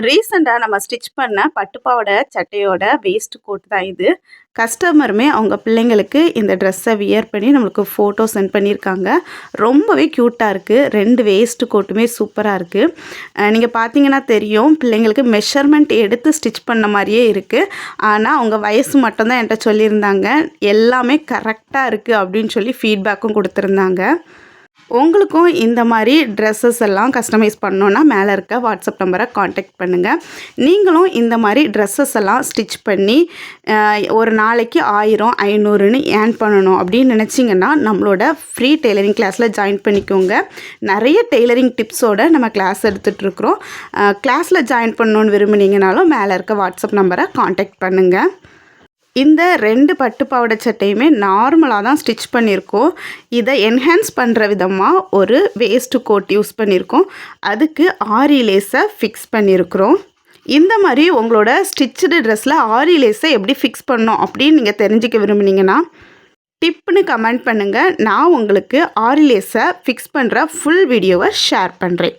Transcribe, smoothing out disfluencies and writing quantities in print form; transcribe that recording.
ரீசெண்டா நம்ம ஸ்டிச் பண்ண பட்டு பாவாடை சட்டையோட வேஸ்ட் கோட் தான் இது. கஸ்டமருமே அவங்க பிள்ளைங்களுக்கு இந்த ட்ரெஸ்ஸை வியர் பண்ணி நம்மளுக்கு ஃபோட்டோ சென்ட் பண்ணியிருக்காங்க. ரொம்பவே க்யூட்டாக இருக்குது. 2 வேஸ்ட் கோட்டுமே சூப்பராக இருக்குது. நீங்கள் பார்த்தீங்கன்னா தெரியும், பிள்ளைங்களுக்கு மெஷர்மெண்ட் எடுத்து ஸ்டிச் பண்ண மாதிரியே இருக்குது. ஆனால் அவங்க வயசு மட்டும் தான் என்கிட்ட சொல்லியிருந்தாங்க. எல்லாமே கரெக்டாக இருக்குது அப்படின்னு சொல்லி ஃபீட்பேக்கும் கொடுத்துருந்தாங்க. உங்களுக்கும் இந்த மாதிரி ட்ரெஸ்ஸஸ் எல்லாம் கஸ்டமைஸ் பண்ணோன்னா மேலே இருக்க வாட்ஸ்அப் நம்பரை காண்டாக்ட் பண்ணுங்கள். நீங்களும் இந்த மாதிரி ட்ரெஸ்ஸஸ் எல்லாம் ஸ்டிச் பண்ணி ஒரு நாளைக்கு 1000 500ன்னு ஏர்ன் பண்ணணும் அப்படின்னு நினச்சிங்கன்னா நம்மளோட ஃப்ரீ டெய்லரிங் கிளாஸில் ஜாயின் பண்ணிக்கோங்க. நிறைய டெய்லரிங் டிப்ஸோடு நம்ம கிளாஸ் எடுத்துகிட்ருக்குறோம். கிளாஸில் ஜாயின் பண்ணணுன்னு விரும்புனீங்கனாலும் மேலே இருக்க வாட்ஸ்அப் நம்பரை காண்டாக்ட் பண்ணுங்கள். இந்த 2 பட்டு பாவாடை சட்டையுமே நார்மலாக தான் ஸ்டிச் பண்ணியிருக்கோம். இதை என்ஹான்ஸ் பண்ணுற விதமாக ஒரு வேஸ்ட் கோட் யூஸ் பண்ணியிருக்கோம். அதுக்கு ஆரி லேஸை ஃபிக்ஸ் பண்ணியிருக்கிறோம். இந்த மாதிரி உங்களோட ஸ்டிச்சுடு ட்ரெஸ்ஸில் ஆரி லேஸை எப்படி ஃபிக்ஸ் பண்ணணும் அப்படின்னு நீங்கள் தெரிஞ்சுக்க விரும்புனீங்கன்னா டிப்னு கமெண்ட் பண்ணுங்கள். நான் உங்களுக்கு ஆரி லேஸை ஃபிக்ஸ் பண்ணுற ஃபுல் வீடியோவை ஷேர் பண்ணுறேன்.